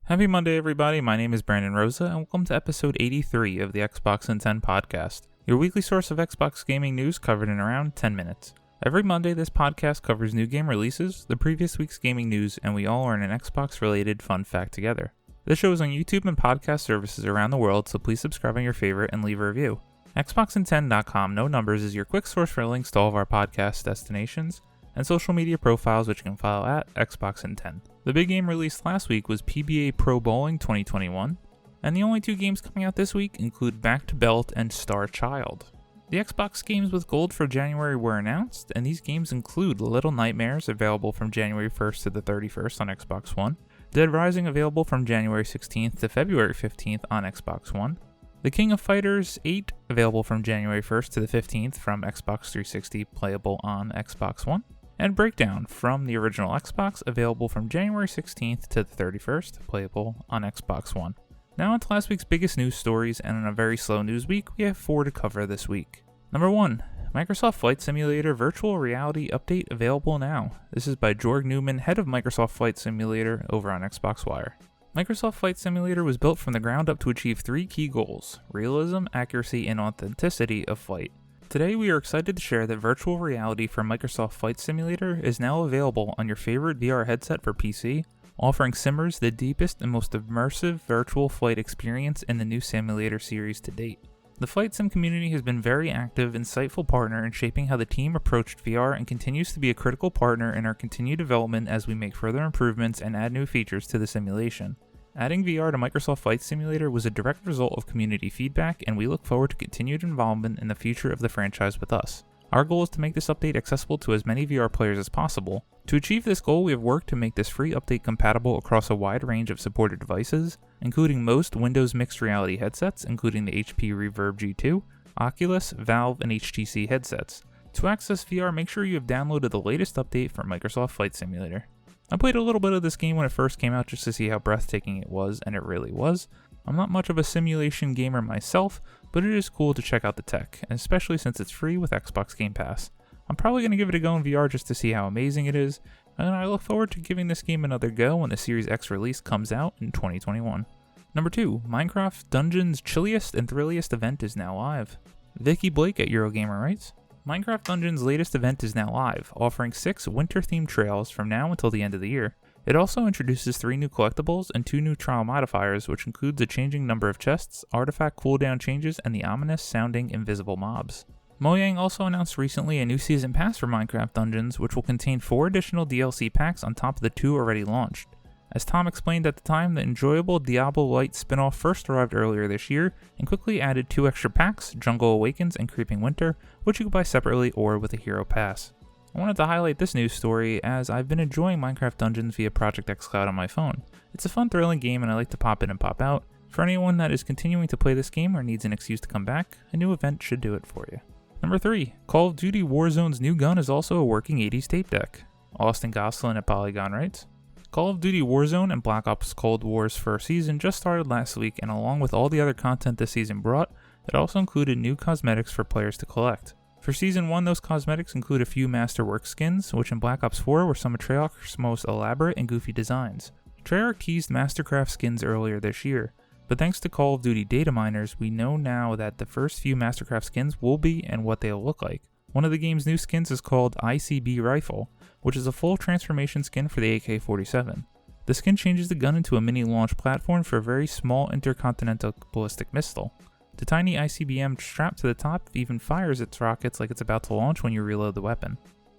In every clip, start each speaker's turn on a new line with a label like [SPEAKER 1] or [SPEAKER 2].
[SPEAKER 1] Happy Monday, everybody. My name is Brandon Rosa, and welcome to episode 83 of the Xbox in 10 podcast, your weekly source of Xbox gaming news covered in around 10 minutes. Every Monday, this podcast covers new game releases, the previous week's gaming news, and we all learn an Xbox-related fun fact together. This show is on YouTube and podcast services around the world, so please subscribe on your favorite and leave a review. Xboxin10.com, no numbers, is your quick source for links to all of our podcast destinations and social media profiles, which you can follow at Xboxin10. The big game released last week was PBA Pro Bowling 2021, and the only two games coming out this week include Back to Belt and Star Child. The Xbox games with gold for January were announced, and these games include Little Nightmares, available from January 1st to the 31st on Xbox One, Dead Rising, available from January 16th to February 15th on Xbox One, The King of Fighters 8, available from January 1st to the 15th from Xbox 360, playable on Xbox One, and Breakdown from the original Xbox, available from January 16th to the 31st, playable on Xbox One. Now on to last week's biggest news stories, and on a very slow news week, we have 4 to cover this week. Number 1, Microsoft Flight Simulator Virtual Reality Update available now. This is by Jorg Newman, head of Microsoft Flight Simulator over on Xbox Wire. Microsoft Flight Simulator was built from the ground up to achieve 3 key goals: realism, accuracy, and authenticity of flight. Today we are excited to share that virtual reality for Microsoft Flight Simulator is now available on your favorite VR headset for PC, offering simmers the deepest and most immersive virtual flight experience in the new simulator series to date. The Flight Sim community has been very active, insightful partner in shaping how the team approached VR and continues to be a critical partner in our continued development as we make further improvements and add new features to the simulation. Adding VR to Microsoft Flight Simulator was a direct result of community feedback, and we look forward to continued involvement in the future of the franchise with us. Our goal is to make this update accessible to as many VR players as possible. To achieve this goal, we have worked to make this free update compatible across a wide range of supported devices, including most Windows mixed reality headsets, including the HP Reverb G2, Oculus, Valve, and HTC headsets. To access VR, make sure you have downloaded the latest update for Microsoft Flight Simulator. I played a little bit of this game when it first came out just to see how breathtaking it was, and it really was. I'm not much of a simulation gamer myself, but it is cool to check out the tech, and especially since it's free with Xbox Game Pass. I'm probably going to give it a go in VR just to see how amazing it is, and I look forward to giving this game another go when the Series X release comes out in 2021. Number 2, Minecraft Dungeons' chilliest and thrilliest event is now live. Vicky Blake at Eurogamer writes, Minecraft Dungeons' latest event is now live, offering 6 winter-themed trails from now until the end of the year. It also introduces 3 new collectibles and 2 new trial modifiers, which includes a changing number of chests, artifact cooldown changes, and the ominous-sounding invisible mobs. Mojang also announced recently a new season pass for Minecraft Dungeons, which will contain 4 additional DLC packs on top of the 2 already launched. As Tom explained at the time, the enjoyable Diablo Light spin-off first arrived earlier this year and quickly added 2 extra packs, Jungle Awakens and Creeping Winter, which you can buy separately or with a Hero Pass. I wanted to highlight this news story as I've been enjoying Minecraft Dungeons via Project xCloud on my phone. It's a fun, thrilling game and I like to pop in and pop out. For anyone that is continuing to play this game or needs an excuse to come back, a new event should do it for you. Number 3, Call of Duty Warzone's new gun is also a working 80s tape deck. Austin Gosselin at Polygon writes, Call of Duty Warzone and Black Ops Cold War's first season just started last week, and along with all the other content this season brought, it also included new cosmetics for players to collect. For Season 1, those cosmetics include a few Masterwork skins, which in Black Ops 4 were some of Treyarch's most elaborate and goofy designs. Treyarch teased Mastercraft skins earlier this year, but thanks to Call of Duty data miners, we know now that the first few Mastercraft skins will be and what they'll look like. One of the game's new skins is called ICB Rifle, which is a full transformation skin for the AK-47. The skin changes the gun into a mini launch platform for a very small intercontinental ballistic missile. The tiny ICBM strapped to the top even fires its rockets like it's about to launch when you reload the weapon.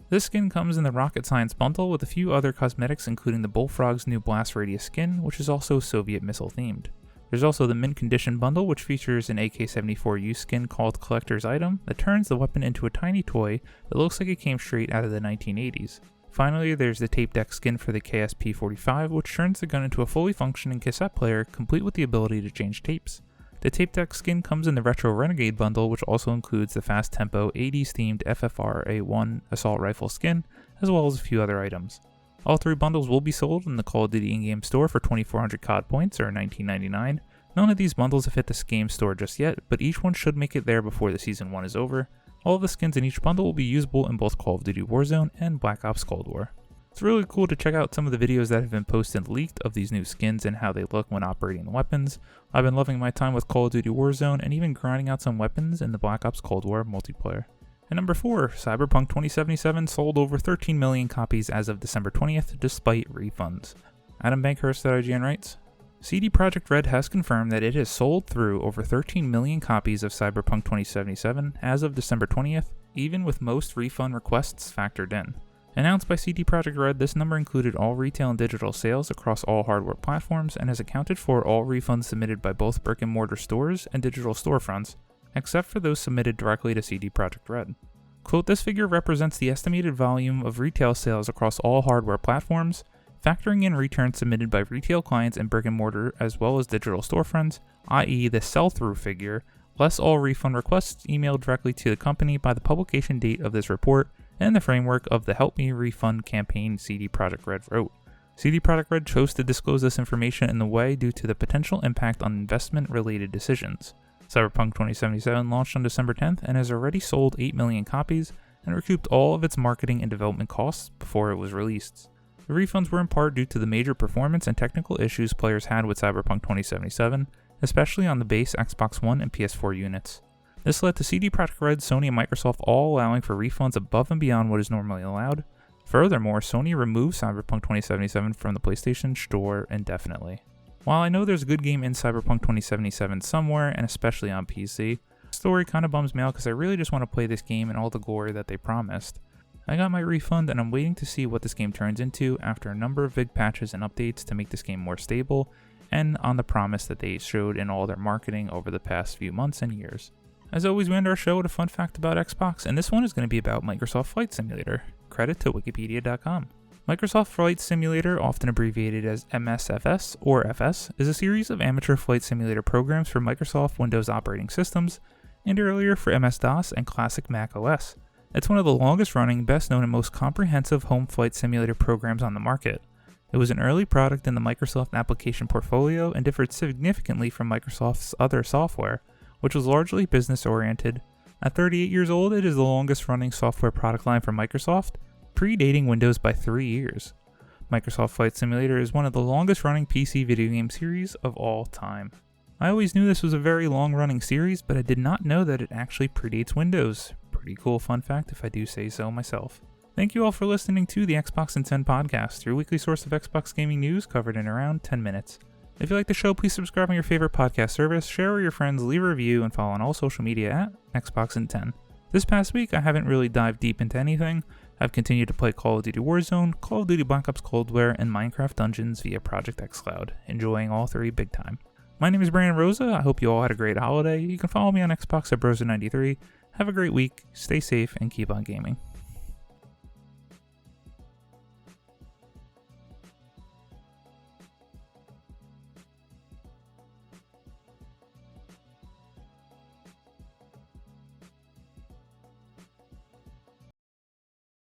[SPEAKER 1] This skin comes in the Rocket Science bundle with a few other cosmetics, including the Bullfrog's new Blast Radius skin, which is also Soviet missile themed. There's also the Mint Condition bundle, which features an AK-74U skin called Collector's Item that turns the weapon into a tiny toy that looks like it came straight out of the 1980s. Finally, there's the tape deck skin for the KSP-45, which turns the gun into a fully functioning cassette player, complete with the ability to change tapes. The tape deck skin comes in the Retro Renegade bundle, which also includes the fast tempo 80s themed FFR-A1 assault rifle skin, as well as a few other items. All 3 bundles will be sold in the Call of Duty in-game store for 2,400 COD points, or $19.99. None of these bundles have hit the game store just yet, but each one should make it there before the Season 1 is over. All of the skins in each bundle will be usable in both Call of Duty Warzone and Black Ops Cold War. It's really cool to check out some of the videos that have been posted leaked of these new skins and how they look when operating the weapons. I've been loving my time with Call of Duty Warzone and even grinding out some weapons in the Black Ops Cold War multiplayer. And number 4, Cyberpunk 2077 sold over 13 million copies as of December 20th despite refunds. Adam Bankhurst at IGN writes, CD Projekt Red has confirmed that it has sold through over 13 million copies of Cyberpunk 2077 as of December 20th, even with most refund requests factored in. Announced by CD Projekt Red, this number included all retail and digital sales across all hardware platforms and has accounted for all refunds submitted by both brick-and-mortar stores and digital storefronts, except for those submitted directly to CD Projekt Red. Quote, this figure represents the estimated volume of retail sales across all hardware platforms, factoring in returns submitted by retail clients and brick-and-mortar as well as digital storefronts, i.e. the sell-through figure, less all refund requests emailed directly to the company by the publication date of this report, and the framework of the Help Me Refund campaign CD Projekt Red wrote. CD Projekt Red chose to disclose this information in the way due to the potential impact on investment-related decisions. Cyberpunk 2077 launched on December 10th and has already sold 8 million copies and recouped all of its marketing and development costs before it was released. The refunds were in part due to the major performance and technical issues players had with Cyberpunk 2077, especially on the base Xbox One and PS4 units. This led to CD Projekt Red, Sony, and Microsoft all allowing for refunds above and beyond what is normally allowed. Furthermore, Sony removed Cyberpunk 2077 from the PlayStation Store indefinitely. While I know there's a good game in Cyberpunk 2077 somewhere, and especially on PC, the story kinda bums me out because I really just want to play this game in all the glory that they promised. I got my refund and I'm waiting to see what this game turns into after a number of big patches and updates to make this game more stable, and on the promise that they showed in all their marketing over the past few months and years. As always, we end our show with a fun fact about Xbox, and this one is going to be about Microsoft Flight Simulator. Credit to Wikipedia.com. Microsoft Flight Simulator, often abbreviated as MSFS or FS, is a series of amateur flight simulator programs for Microsoft Windows operating systems, and earlier for MS-DOS and classic Mac OS. It's one of the longest running, best known, and most comprehensive home flight simulator programs on the market. It was an early product in the Microsoft application portfolio and differed significantly from Microsoft's other software, which was largely business-oriented. At 38 years old, it is the longest-running software product line for Microsoft, predating Windows by 3 years. Microsoft Flight Simulator is one of the longest-running PC video game series of all time. I always knew this was a very long-running series, but I did not know that it actually predates Windows. Pretty cool fun fact if I do say so myself. Thank you all for listening to the Xbox in 10 podcast, your weekly source of Xbox gaming news covered in around 10 minutes. If you like the show, please subscribe on your favorite podcast service, share with your friends, leave a review, and follow on all social media at Xbox in 10. This past week, I haven't really dived deep into anything. I've continued to play Call of Duty Warzone, Call of Duty Black Ops Cold War, and Minecraft Dungeons via Project xCloud, enjoying all three big time. My name is Brandon Rosa. I hope you all had a great holiday. You can follow me on Xbox at Brosa93. Have a great week, stay safe, and keep on gaming.